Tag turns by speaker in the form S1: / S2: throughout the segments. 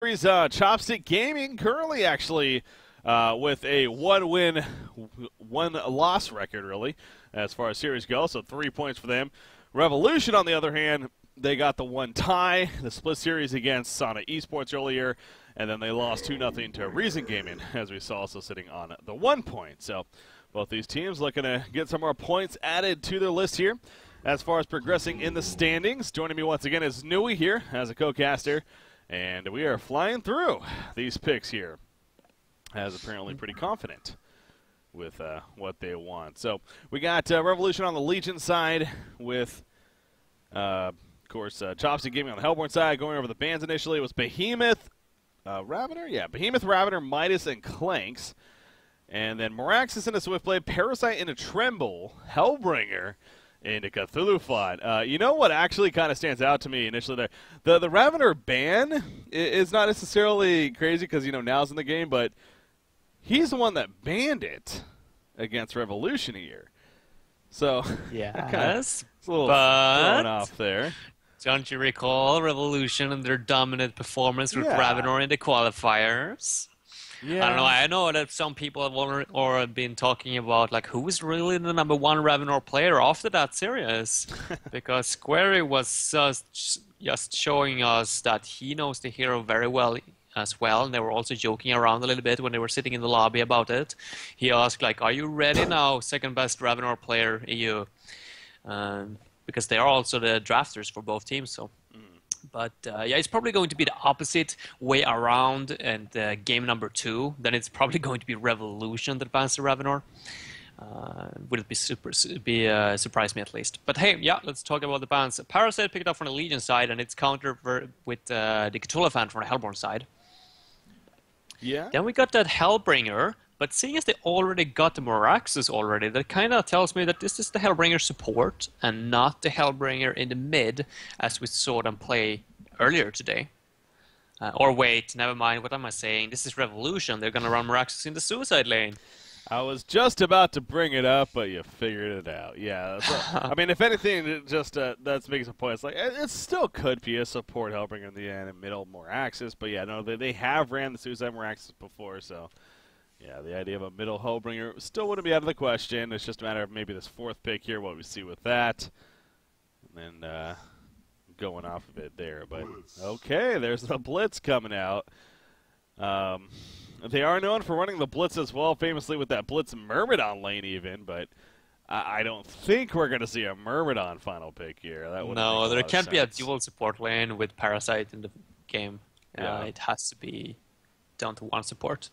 S1: Chopstick Gaming currently actually with a one-win, one-loss record, really, as far as series go. So 3 points for them. Revolution, on the other hand, they got the one tie, the split series against Sana Esports earlier, and then they lost 2-0 to Reason Gaming, as we saw, also sitting on the 1 point. So both these teams looking to get some more points added to their list here. As far as progressing in the standings, joining me once again is Nui here as a co-caster. And we are flying through these picks here, as apparently pretty confident with what they want. So we got Revolution on the Legion side with, of course, Chopstick Gaming on the Hellborn side. Going over the bans initially, it was Behemoth, Ravener? Yeah, Behemoth, Ravener, Midas, and Clanks. And then Meraxis into Swiftblade, Parasite into Tremble, Hellbringer into Cthulhu Font. You know what actually kind of stands out to me initially there? The Ravener ban is not necessarily crazy because, you know, now's in the game, but he's the one that banned it against Revolution here. So,
S2: yes,
S1: it's a little thrown off there.
S2: Don't you recall Revolution and their dominant performance with Ravener in the qualifiers?
S1: Yeah.
S2: I don't know. I know that some people have already been talking about like who is really the number one Ravenor player after that series, because Square was just showing us that he knows the hero very well as well, and they were also joking around a little bit when they were sitting in the lobby about it. He asked like, "Are you ready now, second best Ravenor player EU?" Because they are also the drafters for both teams, so. But yeah, it's probably going to be the opposite way around, and game number 2. Then it's probably going to be Revolution that bans the Ravenor. Would it be surprise me at least? But hey, yeah, let's talk about the bans. Parasite picked up from the Legion side, and it's countered with the Cthulhu fan from the Hellborn side.
S1: Yeah.
S2: Then we got that Hellbringer. But seeing as they already got the Meraxis already, that kind of tells me that this is the Hellbringer support and not the Hellbringer in the mid, as we saw them play earlier today. Or wait, never mind, what am I saying? This is Revolution. They're going to run Meraxis in the suicide lane.
S1: I was just about to bring it up, but you figured it out. Yeah. I mean, if anything, it just that makes a point. It's like it still could be a support Hellbringer in the end and middle Meraxis, but yeah, no, they have ran the suicide Meraxis before, so. Yeah, the idea of a middle Hellbringer still wouldn't be out of the question. It's just a matter of maybe this 4th pick here, what we see with that. And then going off of it there. But, okay, there's the Blitz coming out. They are known for running the Blitz as well, famously with that Blitz Myrmidon lane even. But I don't think we're going to see a Myrmidon final pick here.
S2: No, there can't be a dual support lane with Parasite in the game.
S1: Yeah.
S2: It has to be down to one support.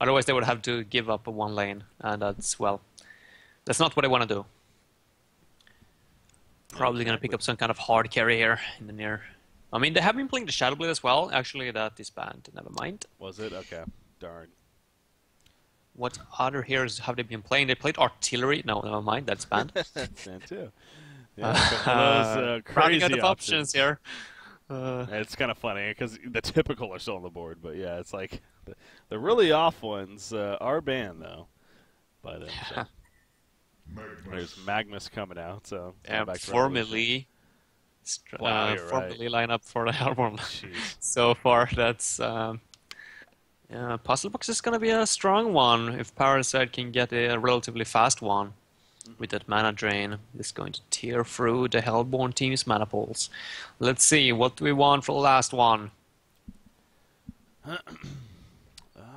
S2: Otherwise, they would have to give up one lane, and that's not what I want to do. Probably going to pick up some kind of hard carry here in the near. I mean, they have been playing the Shadowblade as well. Actually, that is banned. Never mind.
S1: Was it? Okay. Darn.
S2: What other heroes have they been playing? They played Artillery. No, never mind. That's banned.
S1: That's banned too. Yeah, those crazy
S2: running out of options here.
S1: It's kind of funny because the typical are still on the board, but yeah, it's like the really off ones are banned though. But there's Magnus coming out, so
S2: formally line up for the Hellborn. So far, that's Puzzle Box is going to be a strong one if Parasite can get a relatively fast one. With that mana drain, it's going to tear through the Hellborn team's mana pools. Let's see, what do we want for the last one?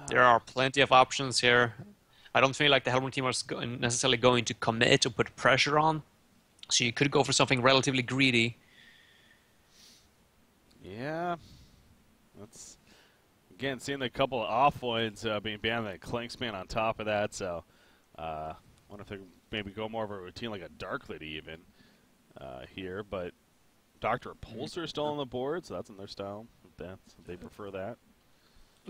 S2: There are plenty of options here. I don't feel like the Hellborn team is necessarily going to commit or put pressure on. So you could go for something relatively greedy.
S1: Yeah. That's, again, seeing a couple of off ones being banned, that Clanksman on top of that, so I wonder if they maybe go more of a routine like a Dark Lady even here, but Dr. Repulsor is still on the board, so that's in their style. They prefer that.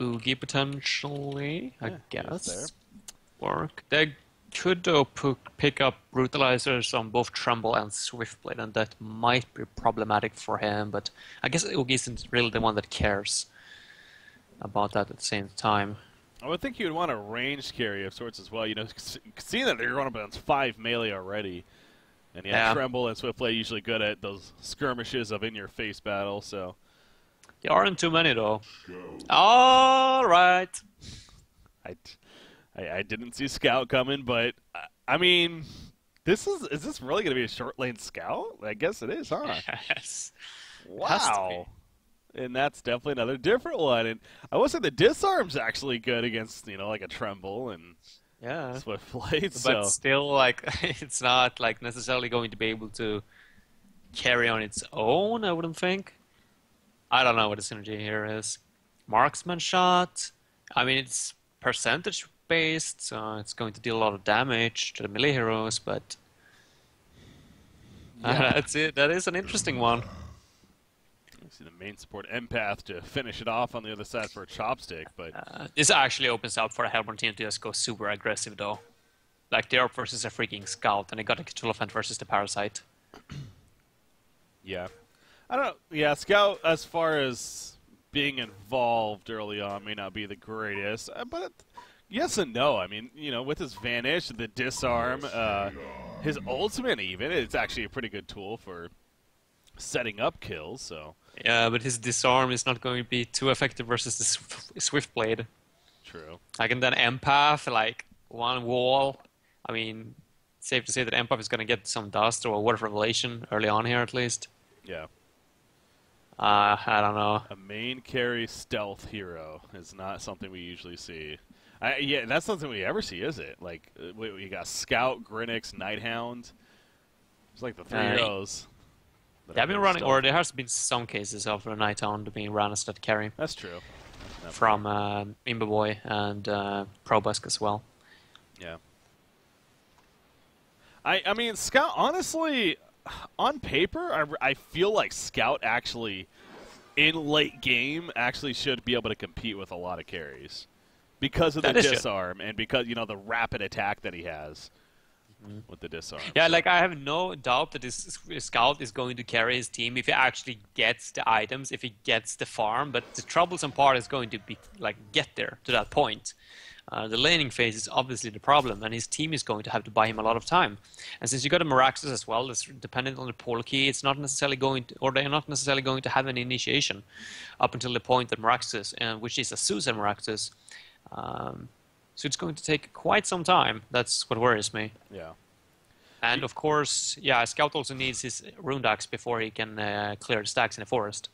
S2: Oogie potentially, I guess.
S1: There.
S2: Work. They could pick up Brutalizers on both Tremble and Swiftblade, and that might be problematic for him, but I guess Oogie isn't really the one that cares about that at the same time.
S1: I would think you would want a ranged carry of sorts as well. You know, seeing that they're going up against 5 melee already, and yeah, Tremble and Swiftblade usually good at those skirmishes of in-your-face battle. So,
S2: There aren't too many though. All right.
S1: I, I didn't see Scout coming, but I mean, is this really going to be a short lane Scout? I guess it is, huh?
S2: Yes.
S1: Wow. And that's definitely another different one. And I will say the disarm's actually good against, like a Tremble and
S2: Yeah.
S1: Swift Blade.
S2: But
S1: So
S2: still, like, it's not like necessarily going to be able to carry on its own, I wouldn't think. I don't know what the synergy here is. Marksman shot. I mean, it's percentage based, so it's going to deal a lot of damage to the melee heroes, but
S1: yeah.
S2: that's it. That is an interesting one.
S1: You see the main support Empath to finish it off on the other side for a Chopstick, but
S2: This actually opens up for a Hellborn team to just go super aggressive, though. Like, they're up versus a freaking Scout, and they got a Cthulhu versus the Parasite.
S1: yeah. I don't know. Yeah, Scout, as far as being involved early on, may not be the greatest, but yes and no. I mean, with his Vanish, the Disarm, his Ultimate even, it's actually a pretty good tool for setting up kills, so...
S2: Yeah, but his Disarm is not going to be too effective versus the Swift Blade.
S1: True.
S2: Like, and then Empath, like, one wall. I mean, it's safe to say that Empath is going to get some dust or a Word of Revelation early on here, at least.
S1: Yeah.
S2: I don't know.
S1: A main carry stealth hero is not something we usually see. Yeah, that's something we ever see, is it? Like, we got Scout, Grinix, Nighthound. It's like the three heroes.
S2: They have been running, or there has been some cases of a Nighthound being run as that carry.
S1: That's true.
S2: From Imberboy and Probusk as well.
S1: Yeah. I mean, Scout, honestly, on paper, I feel like Scout actually, in late game, actually should be able to compete with a lot of carries. Because of the disarm and because, the rapid attack that he has with the disarm.
S2: Yeah, like, I have no doubt that this Scout is going to carry his team if he actually gets the items, if he gets the farm, but the troublesome part is going to be, like, get there to that point. The laning phase is obviously the problem, and his team is going to have to buy him a lot of time. And since you got a Meraxus as well, that's dependent on the portal key, it's not necessarily going to, or they're not necessarily going to have an initiation up until the point that Meraxus, which is a Susan Meraxus, so it's going to take quite some time. That's what worries me.
S1: Yeah.
S2: And of course, yeah, Scout also needs his Rune Axe before he can clear the stacks in the forest.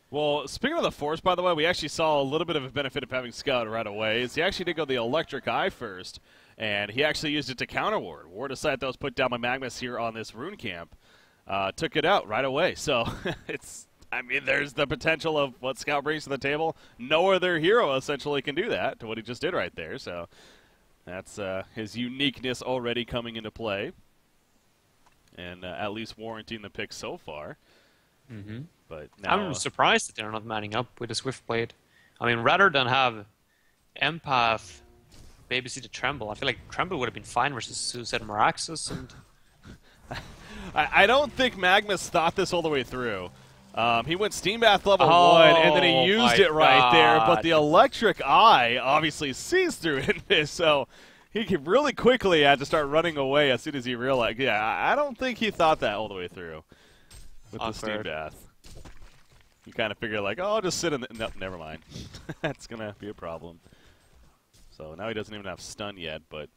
S1: Well, speaking of the forest, by the way, we actually saw a little bit of a benefit of having Scout right away. He actually did go the Electric Eye first, and he actually used it to counter Ward. Ward aside that was put down by Magnus here on this Rune Camp. Took it out right away. So there's the potential of what Scout brings to the table. No other hero essentially can do that to what he just did right there. So that's his uniqueness already coming into play, and at least warranting the pick so far.
S2: Mm-hmm.
S1: But now,
S2: I'm surprised that they're not manning up with the Swift Blade. I mean, rather than have Empath babysit the Tremble, I feel like Tremble would have been fine versus Suicide Meraxus. And
S1: I don't think Magnus thought this all the way through. He went Steam Bath level 1, and then he used it right there, but the Electric Eye obviously sees through it, so he really quickly had to start running away as soon as he realized. Yeah, I don't think he thought that all the way through with the Steam Bath. You kind of figure like, oh, I'll just sit in the... No, never mind. That's going to be a problem. So now he doesn't even have stun yet, but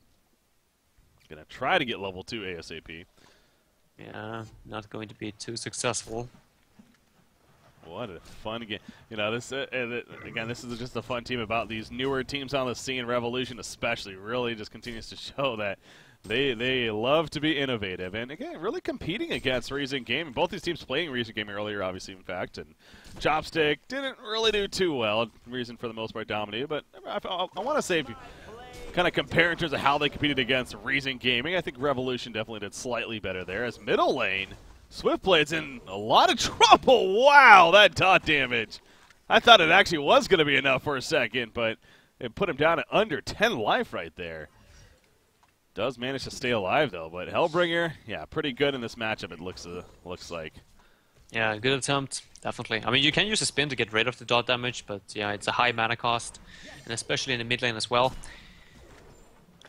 S1: going to try to get level 2 ASAP.
S2: Yeah, not going to be too successful.
S1: What a fun game. This again, this is just a fun team about these newer teams on the scene. Revolution especially really just continues to show that they love to be innovative. And again, really competing against Reason Gaming. Both these teams playing Reason Gaming earlier, obviously, in fact. And Chopstick didn't really do too well. Reason, for the most part, dominated. But I want to say, if you kind of compare in terms of how they competed against Reason Gaming, I think Revolution definitely did slightly better there. As middle lane, Swiftblade's in a lot of trouble. Wow, that dot damage. I thought it actually was going to be enough for a second, but it put him down at under 10 life right there. Does manage to stay alive, though, but Hellbringer, yeah, pretty good in this matchup, it looks like.
S2: Yeah, good attempt, definitely. I mean, you can use a spin to get rid of the dot damage, but yeah, it's a high mana cost, and especially in the mid lane as well.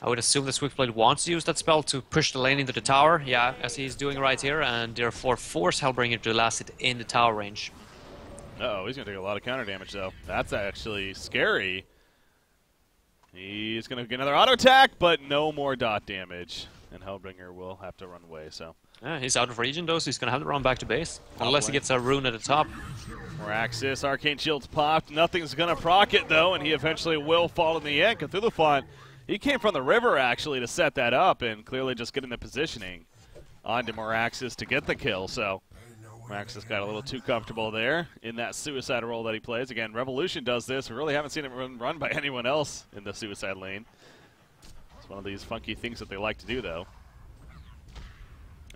S2: I would assume that Swiftblade wants to use that spell to push the lane into the tower, yeah, as he's doing right here, and therefore force Hellbringer to last it in the tower range.
S1: Uh-oh, he's going to take a lot of counter damage, though. That's actually scary. He's going to get another auto attack, but no more dot damage. And Hellbringer will have to run away, so.
S2: Yeah, he's out of region, though, so he's going to have to run back to base. Unless he gets a rune at the top.
S1: Moraxis, Arcane Shield's popped. Nothing's going to proc it, though, and he eventually will fall in the end. Cthulhuphant, he came from the river, actually, to set that up, and clearly just getting the positioning onto Moraxis to get the kill, so. Moraxis got a little too comfortable there in that suicide role that he plays. Again, Revolution does this. We really haven't seen it run by anyone else in the suicide lane. It's one of these funky things that they like to do, though.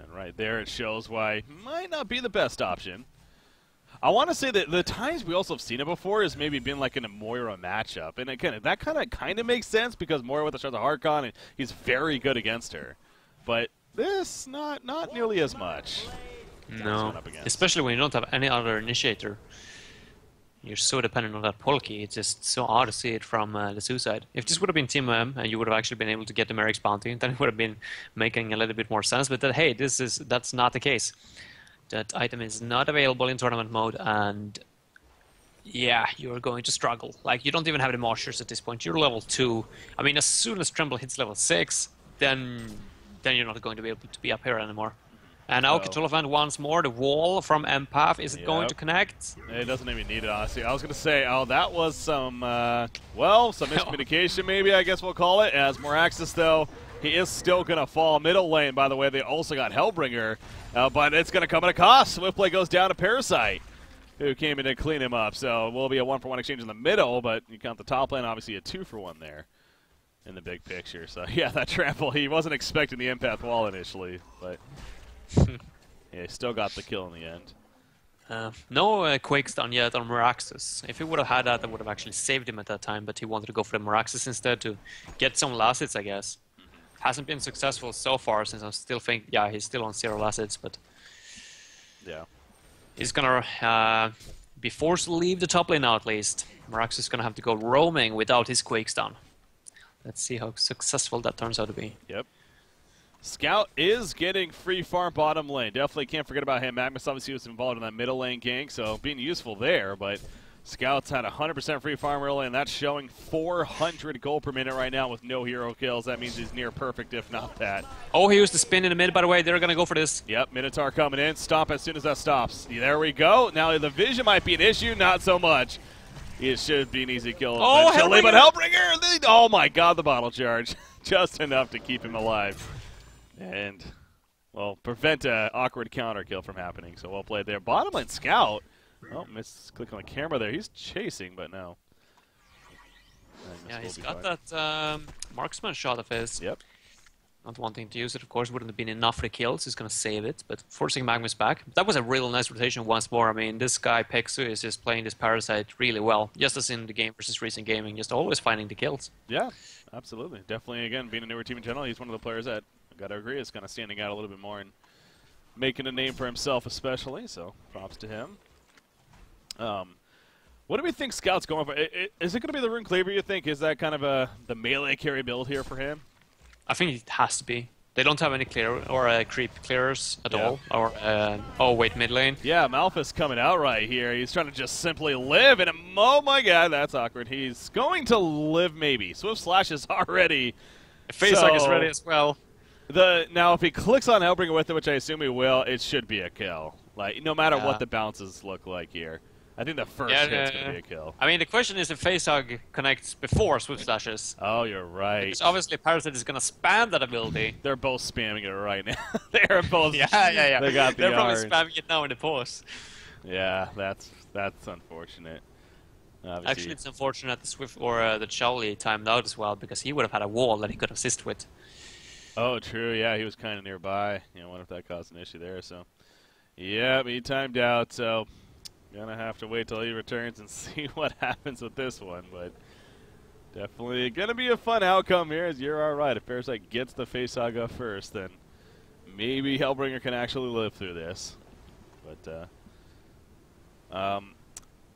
S1: And right there it shows why might not be the best option. I want to say that the times we also have seen it before is maybe been like in a Moira matchup. And again, that kind of makes sense because Moira with the Shards of Harkon, and he's very good against her. But this, not nearly as much.
S2: No, especially when you don't have any other initiator. You're so dependent on that Polki. It's just so odd to see it from the suicide. If this would have been Team M and you would have actually been able to get the Merrick's bounty, then it would have been making a little bit more sense. But hey, that's not the case. That item is not available in tournament mode, and yeah, you're going to struggle. Like, you don't even have the Moshers at this point. You're level 2. I mean, as soon as Tremble hits level 6, then you're not going to be able to be up here anymore. And now Cthulhuphant once more, the wall from Empath, is it going to connect?
S1: It doesn't even need it, honestly. I was going to say, that was some, some miscommunication maybe, I guess we'll call it. As Moraxis, though, he is still going to fall middle lane. By the way, they also got Hellbringer, but it's going to come at a cost. Swiftplay goes down to Parasite, who came in to clean him up. So it will be a 1-for-1 exchange in the middle, but you count the top lane, obviously a 2-for-1 there in the big picture. So, yeah, that trample, he wasn't expecting the Empath wall initially, but... yeah, he still got the kill in the end.
S2: No Quake stun yet on Moraxis. If he would have had that, I would have actually saved him at that time, but he wanted to go for the Moraxis instead to get some last hits, I guess. Hasn't been successful so far, since I still think, yeah, he's still on 0 last hits, but... yeah. He's gonna be forced to leave the top lane now, at least. Moraxis is gonna have to go roaming without his Quake stun. Let's see how successful that turns out to be.
S1: Yep. Scout is getting free farm bottom lane. Definitely can't forget about him. Magnus obviously was involved in that middle lane gank, so being useful there, but Scout's had 100% free farm early, and that's showing 400 gold per minute right now with no hero kills. That means he's near perfect, if not that.
S2: Oh, he used the spin in the mid, by the way. They're going to go for this.
S1: Yep, Minotaur coming in. Stop as soon as that stops. There we go. Now the vision might be an issue, not so much. It should be an easy kill.
S2: Oh, Hellbringer!
S1: But Hellbringer! Oh my god, the bottle charge. Just enough to keep him alive. And, well, prevent an awkward counter kill from happening. So well played there. Bottom lane Scout. Oh, missed click on the camera there. He's chasing, but no.
S2: Yeah, he's got that marksman shot of his.
S1: Yep.
S2: Not wanting to use it, of course, wouldn't have been enough for the kills. He's going to save it, but forcing Magnus back. That was a real nice rotation once more. I mean, this guy, Pexu, is just playing this Parasite really well. Just as in the game versus recent gaming, just always finding the kills.
S1: Yeah, absolutely. Definitely, again, being a newer team in general, he's one of the players that, I got to agree, is kind of standing out a little bit more and making a name for himself especially, so props to him. What do we think Scout's going for? Is it going to be the Rune Cleaver, you think? Is that kind of the melee carry build here for him?
S2: I think it has to be. They don't have any clear or creep clearers at all. Or oh wait, mid lane.
S1: Yeah, Malphus coming out right here. He's trying to just simply live, and oh my god, that's awkward. He's going to live maybe. Swift Slash is already.
S2: Facehug is ready as well.
S1: Now if he clicks on Hellbringer with it, which I assume he will, it should be a kill. Like no matter what the bounces look like here. I think the first hit's going to be a kill.
S2: I mean, the question is if Facehug connects before Swift Slashes.
S1: Oh, you're right.
S2: Because obviously Parasite is going to spam that ability.
S1: They're both spamming it right now. They're both.
S2: Yeah.
S1: They got the
S2: They're probably spamming it now in the post.
S1: Yeah, that's unfortunate. Obviously.
S2: Actually, it's unfortunate the Swift or the Chowli timed out as well because he would have had a wall that he could assist with.
S1: Oh, true. Yeah, he was kind of nearby. I wonder if that caused an issue there. So, yeah, he timed out. So. Gonna have to wait till he returns and see what happens with this one, but definitely gonna be a fun outcome here. As you're all right, if Parasite gets the Facehug up first, then maybe Hellbringer can actually live through this. But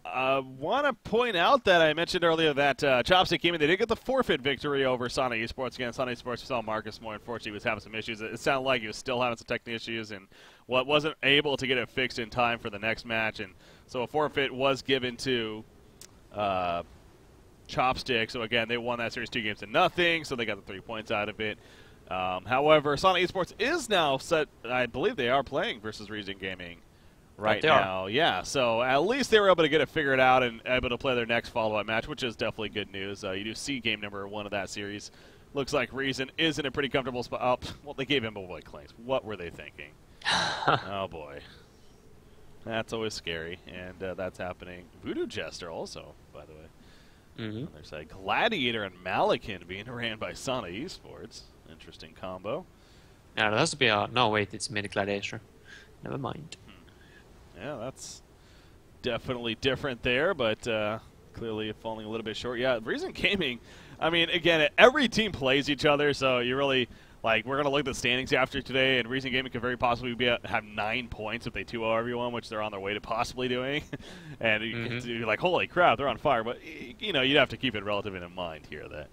S1: I want to point out that I mentioned earlier that Chopstick Gaming, they did get the forfeit victory over Sonic Esports. Again, Sonic Esports, we saw Marcus more. Unfortunately, he was having some issues. It sounded like he was still having some technical issues and wasn't able to get it fixed in time for the next match. And so a forfeit was given to Chopstick. So again, they won that series 2-0, so they got the 3 points out of it. However, Sonic Esports is now set. I believe they are playing versus Reason Gaming right now. Yeah, so at least they were able to get it figured out and able to play their next follow-up match, which is definitely good news. You do see game number 1 of that series. Looks like Reason is in a pretty comfortable spot. Oh, well, they gave him a white claims. What were they thinking? Oh, boy. That's always scary, and that's happening. Voodoo Jester also, by the way. There's a Gladiator and Malakin being ran by Sonic Esports. Interesting combo.
S2: Yeah, there has to be a... No, wait, it's mid Gladiator. Never mind.
S1: Yeah, that's definitely different there, but clearly falling a little bit short. Yeah, Reason Gaming, I mean, again, every team plays each other, so you really, like, we're going to look at the standings after today, and Reason Gaming could very possibly have 9 points if they 2-0 everyone, which they're on their way to possibly doing. And you're like, holy crap, they're on fire. But, you know, you'd have to keep it relative in mind here that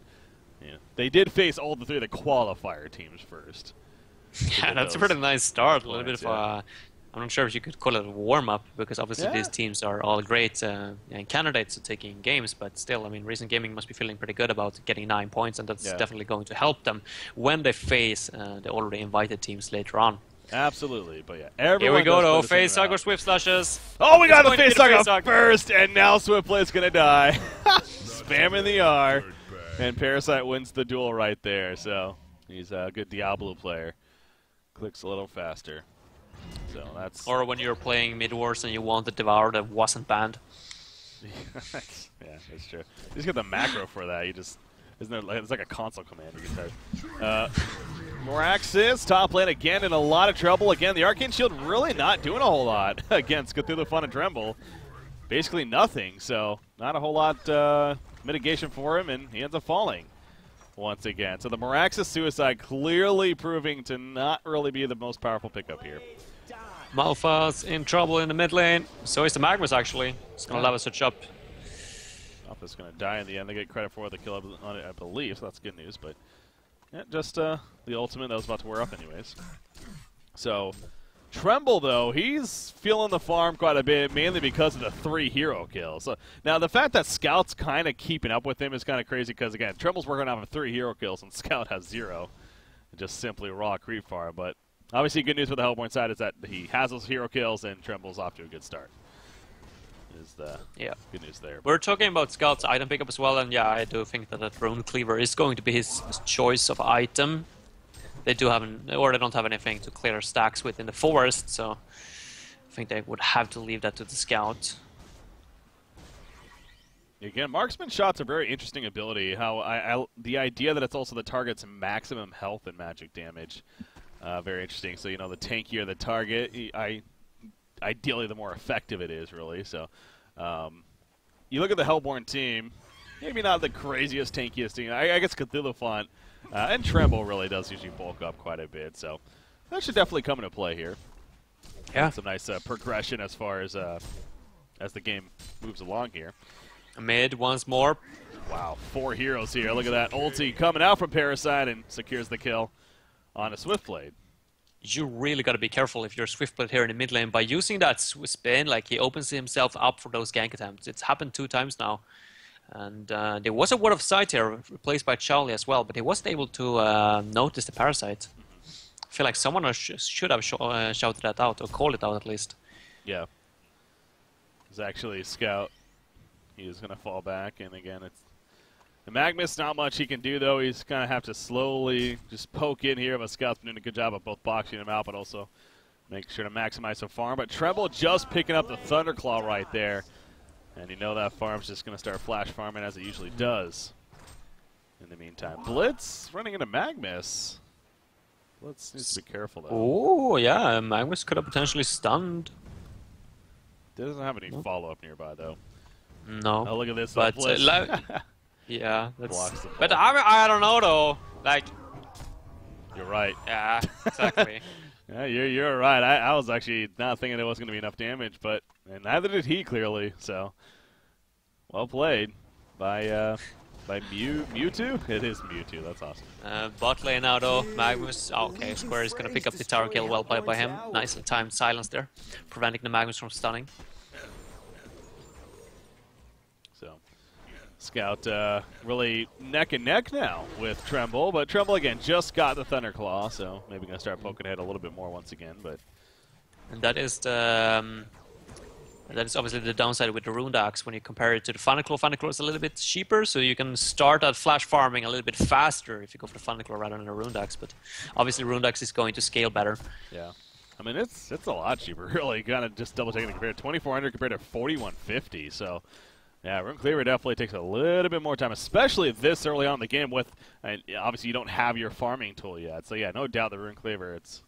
S1: they did face all the 3 of the qualifier teams first.
S2: Yeah, that's a pretty nice start. A little bit of a... I'm not sure if you could call it a warm-up, because obviously these teams are all great candidates to taking games, but still, I mean, Reason Gaming must be feeling pretty good about getting 9 points, and that's definitely going to help them when they face the already invited teams later on.
S1: Absolutely, but yeah,
S2: here we go, though. Face Hug or Swift Slashes.
S1: Oh, we got the Face Hug first, and now Swiftblade's going to die. Spamming the R, and Parasite wins the duel right there, so he's a good Diablo player. Clicks a little faster. So that's...
S2: Or when you're playing Mid Wars and you want the Devour that wasn't banned.
S1: Yeah, that's true. You just get the macro for that. You just... Isn't there, it's like a console command you can type. Moraxis, top lane again in a lot of trouble. Again, the Arcane Shield really not doing a whole lot against Cthulhu Fun and Tremble. Basically nothing, so not a whole lot mitigation for him, and he ends up falling once again. So the Moraxis Suicide clearly proving to not really be the most powerful pickup here.
S2: Malphas in trouble in the mid lane. So is the Magnus, actually. It's going to level switch up.
S1: Malphas going to die in the end. They get credit for the kill on it, I believe, so that's good news. But yeah, just the ultimate that was about to wear up anyways. So Tremble, though, he's feeling the farm quite a bit, mainly because of the 3 hero kills. So, now, the fact that Scout's kind of keeping up with him is kind of crazy because, again, Tremble's working off of 3 hero kills and Scout has 0. Just simply raw creep farm. But obviously, good news for the Hellborn side is that he has those hero kills and Tremble's off to a good start. Is the good news there.
S2: We're talking about Scout's item pickup as well, and yeah, I do think that Rune Cleaver is going to be his choice of item. They do have, or they don't have anything to clear stacks with in the forest, so I think they would have to leave that to the Scout.
S1: Again, marksman shots are a very interesting ability. How the idea that it's also the target's maximum health and magic damage, very interesting. So you know, the tankier the target, ideally the more effective it is, really. So you look at the Hellborn team, maybe not the craziest, tankiest team. I guess Cthulhu Font and Tremble really does usually bulk up quite a bit. So that should definitely come into play here.
S2: Yeah,
S1: some nice progression as far as the game moves along here.
S2: Mid once more.
S1: Wow, 4 heroes here. Look at that ulti coming out from Parasite and secures the kill on a Swiftblade.
S2: You really got to be careful if you're Swiftblade here in the mid lane by using that spin. Like, he opens himself up for those gank attempts. It's happened 2 times now. And there was a Word of Sight here, replaced by Charlie as well, but he wasn't able to notice the Parasite. I feel like someone should have shouted that out, or called it out at least.
S1: Yeah. It's actually Scout. He is going to fall back, and again, it's the Magnus. Not much he can do, though. He's going to have to slowly just poke in here, but Scout's been doing a good job of both boxing him out, but also making sure to maximize the farm. But Tremble just picking up the Thunderclaw right there. And you know that farm's just going to start flash farming as it usually does. In the meantime, Blitz running into Magnus. Blitz needs to be careful, though.
S2: Oh, yeah, Magnus could have potentially stunned.
S1: Doesn't have any follow-up nearby, though.
S2: No.
S1: Oh, look at this.
S2: But, yeah, that's... But I don't know, though. Like...
S1: You're right.
S2: Yeah, exactly.
S1: Yeah, you're right. I was actually not thinking there was going to be enough damage, but and neither did he, clearly. So Well played by Mewtwo? It is Mewtwo, that's awesome.
S2: Bot lane now though, Magnus. Oh, okay, Square is gonna pick up the tower kill, well played by him. Nicely timed silence there, preventing the Magnus from stunning.
S1: So, Scout really neck and neck now with Tremble, but Tremble again just got the Thunderclaw, so maybe gonna start poking ahead a little bit more once again. But
S2: And that is the that is obviously the downside with the Rune Axe when you compare it to the Thunderclaw. Thunderclaw is a little bit cheaper, so you can start at flash farming a little bit faster if you go for the Thunderclaw rather than the Rune Axe. But obviously Rune Axe is going to scale better.
S1: yeah, I mean it's a lot cheaper, really. Kind of just double checking to compare 2,400 compared to 4,150. So. Yeah, Rune Cleaver definitely takes a little bit more time, especially this early on in the game with, and obviously you don't have your farming tool yet. So yeah, no doubt the Rune Cleaver, it's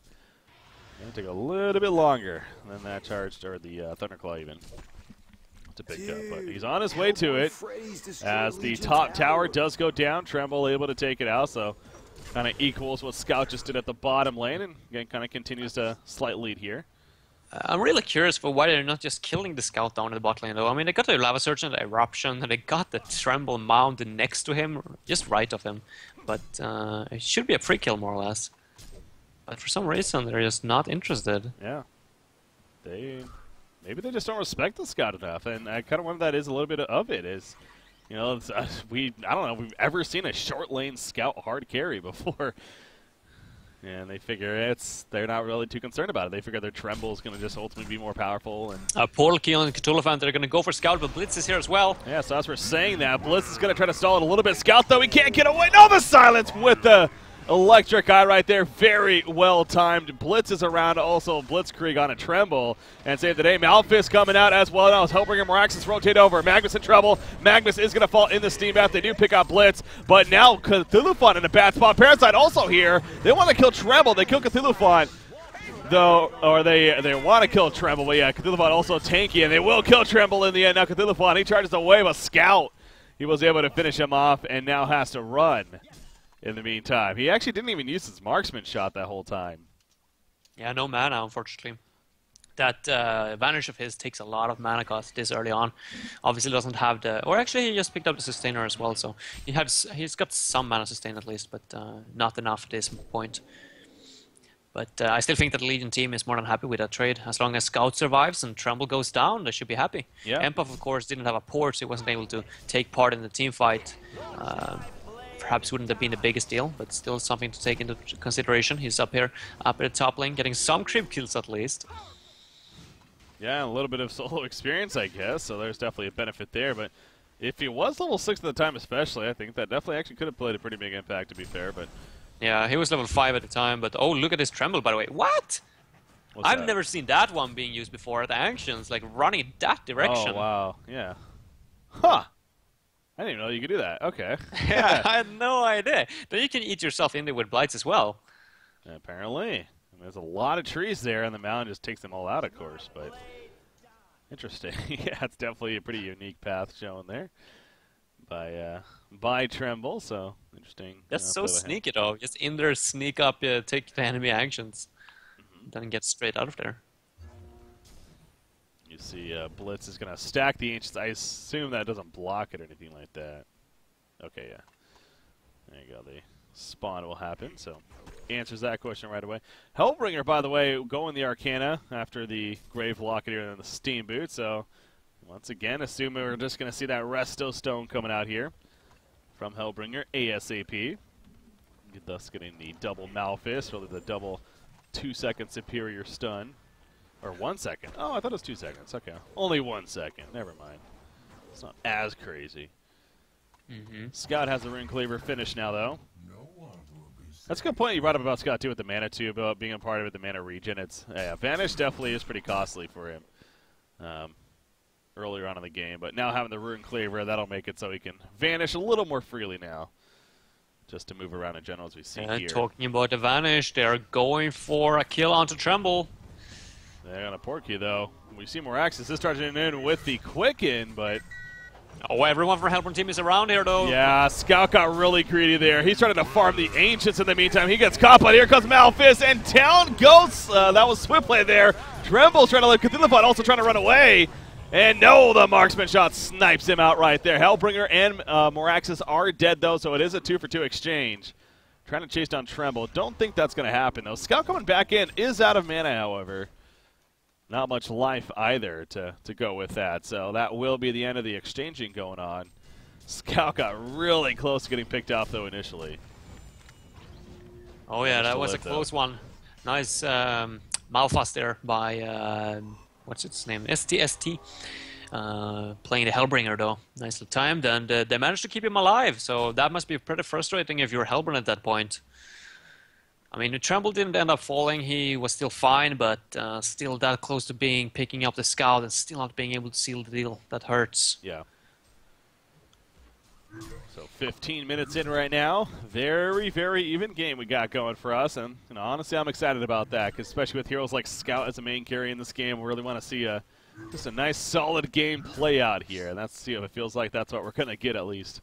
S1: going to take a little bit longer than that charged, or the Thunderclaw even, to pick up. But he's on his way to it as the top tower does go down. Tremble able to take it out, so kind of equals what Scout just did at the bottom lane, and again kind of continues to slight lead here.
S2: I'm really curious for why they're not just killing the Scout down in the bot lane though. I mean, they got the Lava Surge and the Eruption, and they got the Tremble mounted next to him, just right of him. But it should be a free kill more or less. But for some reason, they're just not interested.
S1: Yeah. Maybe they just don't respect the Scout enough, and I kind of wonder that is a little bit of it. Is, you know, it's, I don't know if we've ever seen a short lane Scout hard carry before. And they figure they're not really too concerned about it. They figure their Tremble is going to just ultimately be more powerful. And
S2: Portal Key on Cthulhu, they're going to go for Scout, but Blitz is here as well.
S1: yeah, so as we're saying that, Blitz is going to try to stall it a little bit. Scout, though, he can't get away. No, the silence with the electric eye right there. Very well timed. Blitz is around, also Blitzkrieg on a Tremble. And save the day. Malphus coming out as well now as Hellbringer Moraxis rotate over. Magnus in trouble. Magnus is going to fall in the Steam Bath. They do pick up Blitz, but now Cthulhu in a bad spot. Parasite also here. They want to kill Tremble. They kill Cthulhu though, or they want to kill Tremble, but yeah, Cthulhu also tanky, and they will kill Tremble in the end. Now Cthulhu, he charges away, but Scout, he was able to finish him off, and now has to run. In the meantime, he actually didn't even use his marksman shot that whole time.
S2: Yeah, no mana, unfortunately. That Vanish of his takes a lot of mana cost this early on. Obviously doesn't have the... Or actually, he just picked up the Sustainer as well, so he's got some mana sustain at least, but not enough at this point. But I still think that the Legion team is more than happy with that trade. As long as Scout survives and Tremble goes down, they should be happy.
S1: Yeah.
S2: Empath, of course, didn't have a port, so he wasn't able to take part in the team fight. Perhaps wouldn't have been the biggest deal, but still something to take into consideration. He's up here, up at the top lane, getting some creep kills at least.
S1: Yeah, a little bit of solo experience, I guess, so there's definitely a benefit there. But if he was level 6 at the time especially, I think that definitely actually could have played a pretty big impact, to be fair. But
S2: yeah, he was level 5 at the time, but oh, look at this Tremble, by the way. What? I've never seen that one being used before at the Ancients, like running in that direction.
S1: Oh, wow, yeah. Huh. I didn't even know you could do that. Okay.
S2: Yeah, I had no idea. Then you can eat yourself in there with blights as well.
S1: Apparently. I mean, there's a lot of trees there, and the mountain just takes them all out, of course. But interesting. Yeah, it's definitely a pretty unique path shown there by Tremble. So interesting.
S2: That's so sneaky, though. Just in there, sneak up, take the enemy actions, then get straight out of there.
S1: You see Blitz is going to stack the Ancients. I assume that doesn't block it or anything like that. Okay, yeah. There you go. The spawn will happen, so answers that question right away. Hellbringer, by the way, going the Arcana after the Grave Locket here and the Steam Boot. So once again, assuming we're just going to see that Resto Stone coming out here from Hellbringer ASAP. Thus getting the double Malphus, really the double 2-second superior stun. Or 1 second. Oh, I thought it was 2 seconds. Okay. Only 1 second. Never mind. It's not as crazy. Scout has the Rune Cleaver finish now, though. That's a good point you brought up about Scout, too, with the mana, too, about being a part of it, the mana regen. It's, yeah, Vanish definitely is pretty costly for him earlier on in the game. But now having the Rune Cleaver, that'll make it so he can vanish a little more freely now. Just to move around in general, as we see here.
S2: Talking about the Vanish, they're going for a kill onto Tremble.
S1: They're on a Porky, though. We see Moraxis. This charging in with the Quicken, but...
S2: Oh, everyone from Hellborn team is around here, though.
S1: Yeah, Scout got really greedy there. He's trying to farm the Ancients in the meantime. He gets caught, but here comes Malphus, and down goes... that was Swift play there. Tremble's trying to let Cthulhu also trying to run away. And no, the marksman shot snipes him out right there. Hellbringer and Moraxis are dead, though, so it is a 2-for-2 exchange. Trying to chase down Tremble. Don't think that's going to happen, though. Scout coming back in is out of mana, however. Not much life either to go with that, so that will be the end of the exchanging going on. Scout got really close to getting picked off, though, initially.
S2: Oh yeah, that was a close one. Nice Malphas there by, what's its name? STST. Playing the Hellbringer, though. Nicely timed, and they managed to keep him alive, so that must be pretty frustrating if you're Hellbringer at that point. I mean, the Tremble didn't end up falling, he was still fine, but still that close to picking up the Scout and still not being able to seal the deal. That hurts.
S1: Yeah. So 15 minutes in right now. Very, very even game we got going for us. And honestly, I'm excited about that, 'cause especially with heroes like Scout as a main carry in this game, we really want to see just a nice, solid game play out here. And that's, it feels like that's what we're going to get at least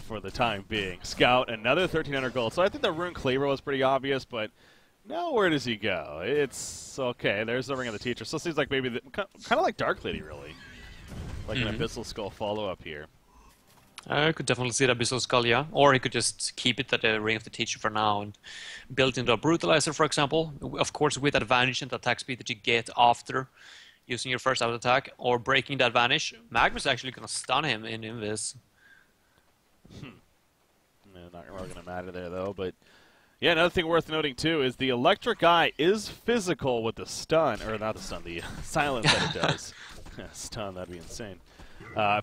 S1: for the time being. Scout, another 1,300 gold. So I think the Rune Cleaver was pretty obvious, but now where does he go? It's okay. There's the Ring of the Teacher. So it seems like maybe kind of like Dark Lady, really. Like an Abyssal Skull follow-up here.
S2: I could definitely see the Abyssal Skull, yeah. Or he could just keep it at the Ring of the Teacher for now and build into a Brutalizer, for example. Of course, with advantage in the attack speed that you get after using your first out attack or breaking that vanish. Magnus actually going to stun him in Invis.
S1: Not really going to matter there, though. But yeah, another thing worth noting, too, is the Electric Eye is physical with the stun. Or not the stun, the silence that it does. Stun, that'd be insane.